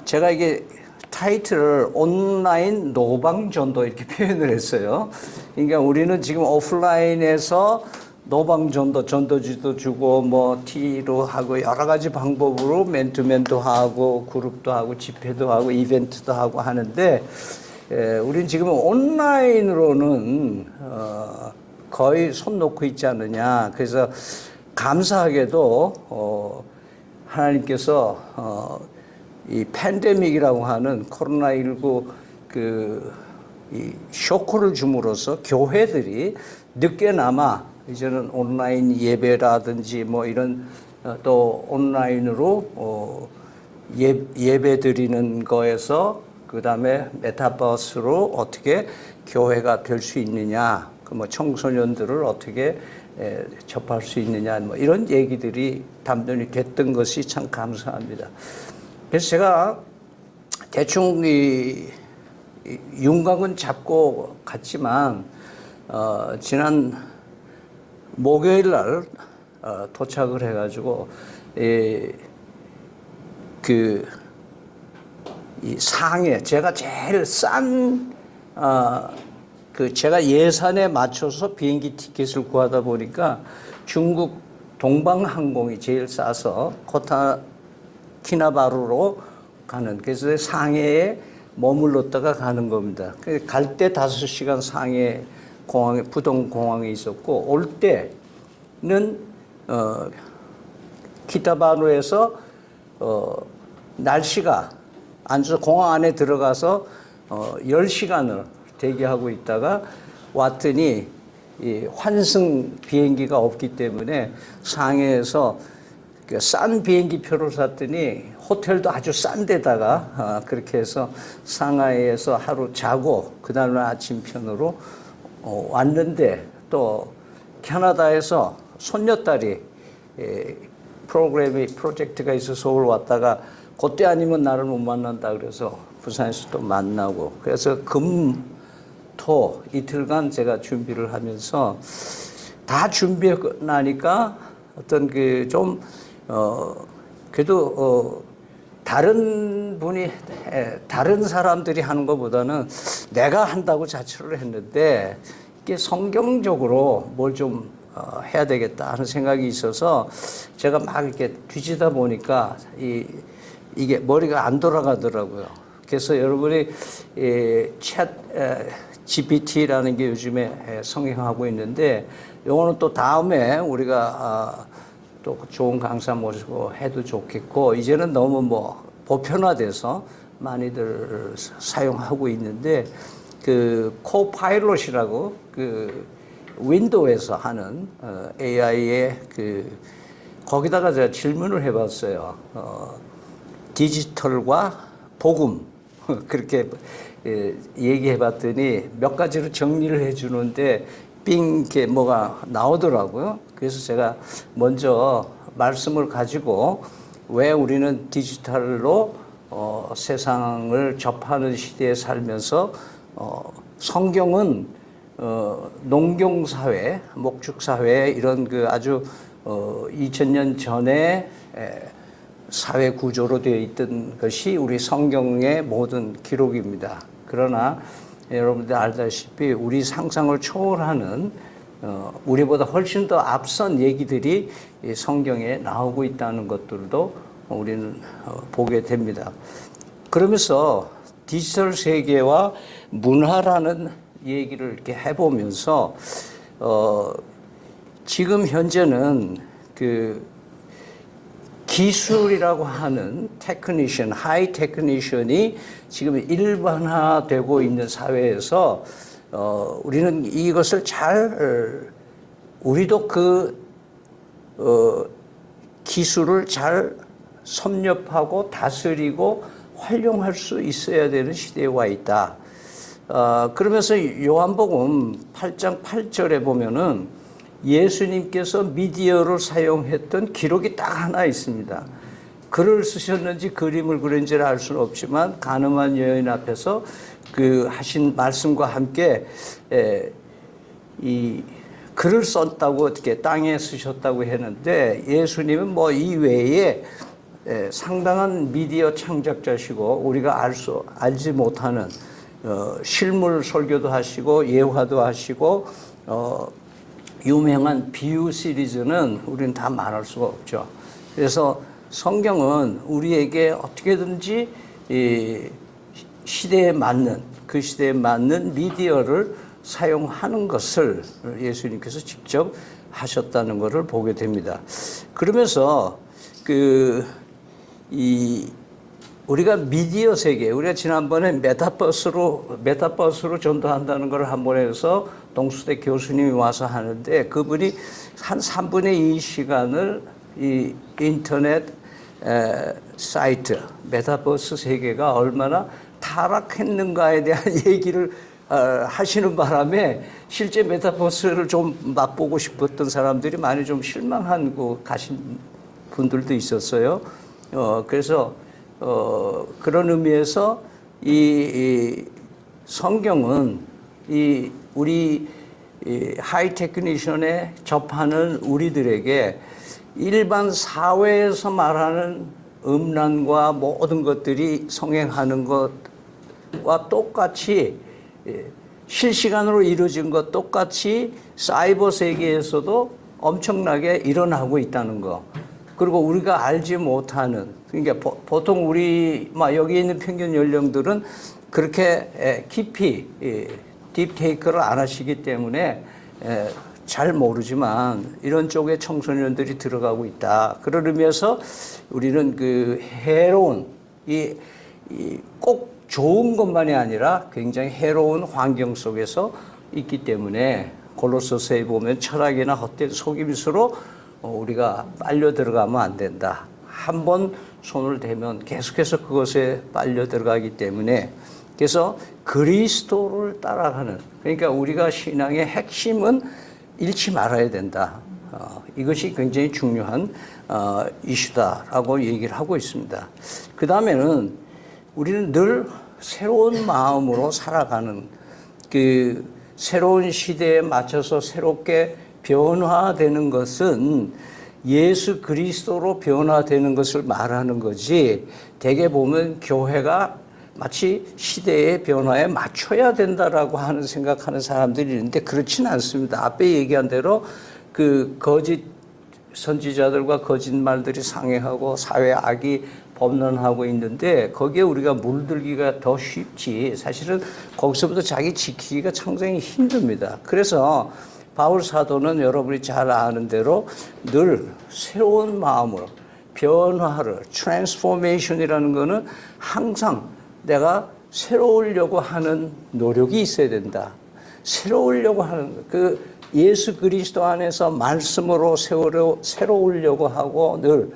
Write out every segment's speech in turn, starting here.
제가 이게 타이틀을 온라인 노방전도 이렇게 표현을 했어요. 그러니까 우리는 지금 오프라인에서 노방전도, 전도지도 주고 뭐 T로 하고 여러 가지 방법으로 맨투맨도 하고 그룹도 하고 집회도 하고 이벤트도 하고 하는데 우리는 지금 온라인으로는 거의 손 놓고 있지 않느냐. 그래서 감사하게도 하나님께서 이 팬데믹이라고 하는 코로나19 이 쇼크를 줌으로써 교회들이 늦게나마 이제는 온라인 예배라든지 뭐 이런 또 온라인으로 예배 드리는 거에서 그 다음에 메타버스로 어떻게 교회가 될 수 있느냐, 그 뭐 청소년들을 어떻게 접할 수 있느냐, 뭐 이런 얘기들이 담론이 됐던 것이 참 감사합니다. 그래서 제가 대충 이 윤곽은 잡고 갔지만 지난 목요일 날 도착을 해가지고 이 상해 제가 제일 싼 제가 예산에 맞춰서 비행기 티켓을 구하다 보니까 중국 동방항공이 제일 싸서 키나바루로 가는, 그래서 상해에 머물렀다가 가는 겁니다. 갈 때 5시간 상해 공항에, 부동 공항에 있었고, 올 때는 키타바루에서 날씨가 안 좋아서 공항 안에 들어가서 10시간을 대기하고 있다가 왔더니 이 환승 비행기가 없기 때문에 상해에서 싼 비행기 표를 샀더니 호텔도 아주 싼 데다가 그렇게 해서 상하이에서 하루 자고 그 다음날 아침편으로 왔는데, 또 캐나다에서 손녀딸이 프로젝트가 있어서 서울 왔다가 그때 아니면 나를 못 만난다 그래서 부산에서 또 만나고, 그래서 토 이틀간 제가 준비를 하면서 다 준비하고 나니까 어떤 그래도 다른 분이 다른 사람들이 하는 것보다는 내가 한다고 자처를 했는데 이게 성경적으로 뭘 좀 해야 되겠다 하는 생각이 있어서 제가 막 이렇게 뒤지다 보니까 이게 머리가 안 돌아가더라고요. 그래서 여러분이 챗 GPT라는 게 요즘에 성행하고 있는데, 요거는 또 다음에 우리가 또 좋은 강사 모시고 해도 좋겠고, 이제는 너무 뭐 보편화돼서 많이들 사용하고 있는데, 코파일럿이라고 윈도우에서 하는 AI의 거기다가 제가 질문을 해봤어요. 디지털과 복음 그렇게 얘기해봤더니 몇 가지로 정리를 해주는데 삥 이렇게 뭐가 나오더라고요. 그래서 제가 먼저 말씀을 가지고 왜 우리는 디지털로 세상을 접하는 시대에 살면서 성경은 농경사회, 목축사회 이런 아주 2000년 전에 사회 구조로 되어 있던 것이 우리 성경의 모든 기록입니다. 그러나 여러분들 알다시피 우리 상상을 초월하는 우리보다 훨씬 더 앞선 얘기들이 성경에 나오고 있다는 것들도 우리는 보게 됩니다. 그러면서 디지털 세계와 문화라는 얘기를 이렇게 해보면서 지금 현재는 기술이라고 하는 테크니션, 하이 테크니션이 지금 일반화되고 있는 사회에서 우리는 이것을 우리도 기술을 잘 섭렵하고 다스리고 활용할 수 있어야 되는 시대에 와 있다. 그러면서 요한복음 8장 8절에 보면은 예수님께서 미디어를 사용했던 기록이 딱 하나 있습니다. 글을 쓰셨는지 그림을 그렸는지를 알 수는 없지만 가늠한 여인 앞에서 하신 말씀과 함께 이 글을 썼다고 어떻게 땅에 쓰셨다고 했는데, 예수님은 뭐 이 외에 상당한 미디어 창작자시고 우리가 알지 못하는 실물 설교도 하시고 예화도 하시고 유명한 비유 시리즈는 우리는 다 말할 수가 없죠. 그래서 성경은 우리에게 어떻게든지 이 시대에 맞는 그 시대에 맞는 미디어를 사용하는 것을 예수님께서 직접 하셨다는 것을 보게 됩니다. 그러면서 우리가 미디어 세계, 우리가 지난번에 메타버스로 전도한다는 걸 한 번 해서 동수대 교수님이 와서 하는데 그분이 한 3분의 2 시간을 이 인터넷 사이트, 메타버스 세계가 얼마나 타락했는가에 대한 얘기를 하시는 바람에 실제 메타버스를 좀 맛보고 싶었던 사람들이 많이 좀 실망하고 가신 분들도 있었어요. 그래서 그런 의미에서 이 성경은 우리 하이테크니션에 접하는 우리들에게 일반 사회에서 말하는 음란과 모든 것들이 성행하는 것과 똑같이 실시간으로 이루어진 것 똑같이 사이버 세계에서도 엄청나게 일어나고 있다는 거. 그리고 우리가 알지 못하는, 그러니까 보통 우리 여기 있는 평균 연령들은 그렇게 깊이 딥테이크를 안 하시기 때문에 잘 모르지만 이런 쪽에 청소년들이 들어가고 있다. 그런 의미에서 우리는 그 해로운 꼭 좋은 것만이 아니라 굉장히 해로운 환경 속에서 있기 때문에 골로새서에 보면 철학이나 헛된 속임수로 우리가 빨려 들어가면 안 된다. 한번 손을 대면 계속해서 그것에 빨려 들어가기 때문에 그래서 그리스도를 따라가는, 그러니까 우리가 신앙의 핵심은 잃지 말아야 된다. 이것이 굉장히 중요한 이슈다라고 얘기를 하고 있습니다. 그 다음에는 우리는 늘 새로운 마음으로 살아가는, 그 새로운 시대에 맞춰서 새롭게 변화되는 것은 예수 그리스도로 변화되는 것을 말하는 거지, 대개 보면 교회가 마치 시대의 변화에 맞춰야 된다라고 생각하는 사람들이 있는데 그렇지는 않습니다. 앞에 얘기한 대로 그 거짓 선지자들과 거짓말들이 상행하고 사회 악이 범람하고 있는데 거기에 우리가 물들기가 더 쉽지, 사실은 거기서부터 자기 지키기가 상당히 힘듭니다. 그래서 바울 사도는 여러분이 잘 아는 대로 늘 새로운 마음으로 변화를, 트랜스포메이션이라는 거는 항상 내가 새로우려고 하는 노력이 있어야 된다. 새로우려고 하는, 그 예수 그리스도 안에서 말씀으로 새로우려고 하고 늘,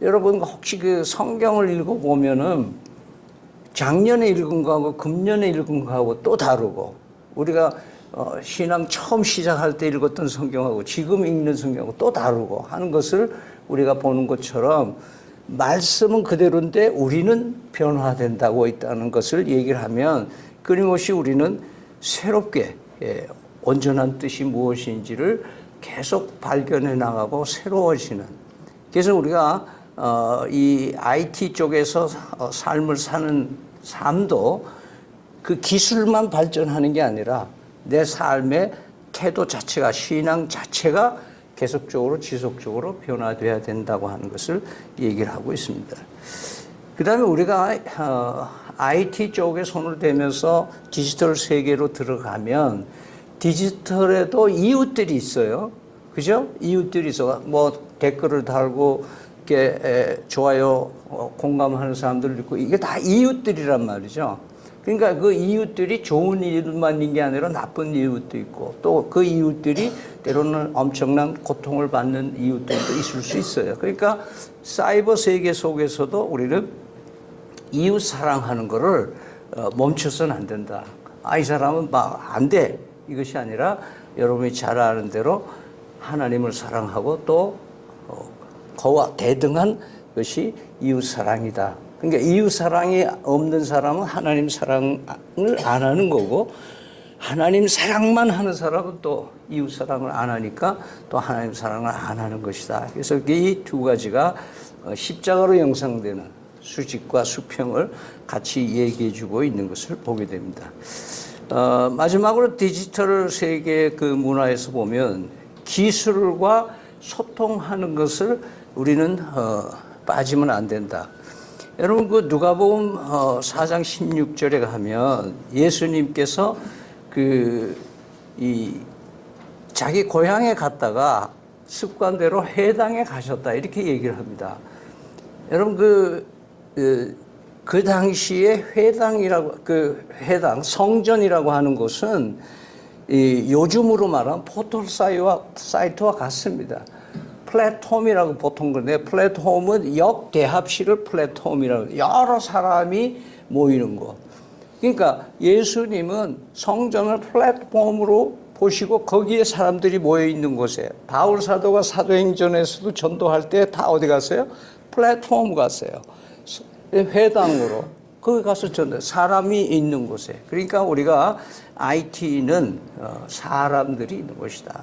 여러분 혹시 그 성경을 읽어보면은 작년에 읽은 거하고 금년에 읽은 거하고 또 다르고, 우리가 신앙 처음 시작할 때 읽었던 성경하고 지금 읽는 성경하고 또 다르고 하는 것을 우리가 보는 것처럼 말씀은 그대로인데 우리는 변화된다고 있다는 것을 얘기를 하면 끊임없이 우리는 새롭게 온전한 뜻이 무엇인지를 계속 발견해 나가고 새로워지는, 그래서 우리가 이 IT 쪽에서 삶을 사는 삶도 그 기술만 발전하는 게 아니라 내 삶의 태도 자체가, 신앙 자체가 계속적으로 지속적으로 변화돼야 된다고 하는 것을 얘기를 하고 있습니다. 그 다음에 우리가 IT 쪽에 손을 대면서 디지털 세계로 들어가면 디지털에도 이웃들이 있어요. 그죠? 이웃들이 있어. 뭐 댓글을 달고 이렇게 좋아요, 공감하는 사람들 있고, 이게 다 이웃들이란 말이죠. 그러니까 그 이웃들이 좋은 이웃만인 게 아니라 나쁜 이웃도 있고, 또 그 이웃들이 때로는 엄청난 고통을 받는 이웃들도 있을 수 있어요. 그러니까 사이버 세계 속에서도 우리는 이웃 사랑하는 거를 멈춰서는 안 된다. 이 사람은 막 안 돼. 이것이 아니라 여러분이 잘 아는 대로 하나님을 사랑하고 또 그와 대등한 것이 이웃 사랑이다. 그러니까 이웃 사랑이 없는 사람은 하나님 사랑을 안 하는 거고, 하나님 사랑만 하는 사람은 또 이웃 사랑을 안 하니까 또 하나님 사랑을 안 하는 것이다. 그래서 이 두 가지가 십자가로 형상되는 수직과 수평을 같이 얘기해 주고 있는 것을 보게 됩니다. 마지막으로 디지털 세계 그 문화에서 보면 기술과 소통하는 것을 우리는 빠지면 안 된다. 여러분 그 누가복음 4장 16절에 가면 예수님께서 자기 고향에 갔다가 습관대로 회당에 가셨다 이렇게 얘기를 합니다. 여러분 그 당시에 회당 성전이라고 하는 곳은 요즘으로 말하면 포털 사이트와 같습니다. 플랫폼이라고 보통 그러는데 플랫폼은 역대합실을 플랫폼이라고 여러 사람이 모이는 거. 그러니까 예수님은 성전을 플랫폼으로 보시고 거기에 사람들이 모여 있는 곳에 바울 사도가 사도행전에서도 전도할 때 다 어디 갔어요? 플랫폼 갔어요. 회당으로 거기 가서 전도 사람이 있는 곳에. 그러니까 우리가 IT는 사람들이 있는 곳이다.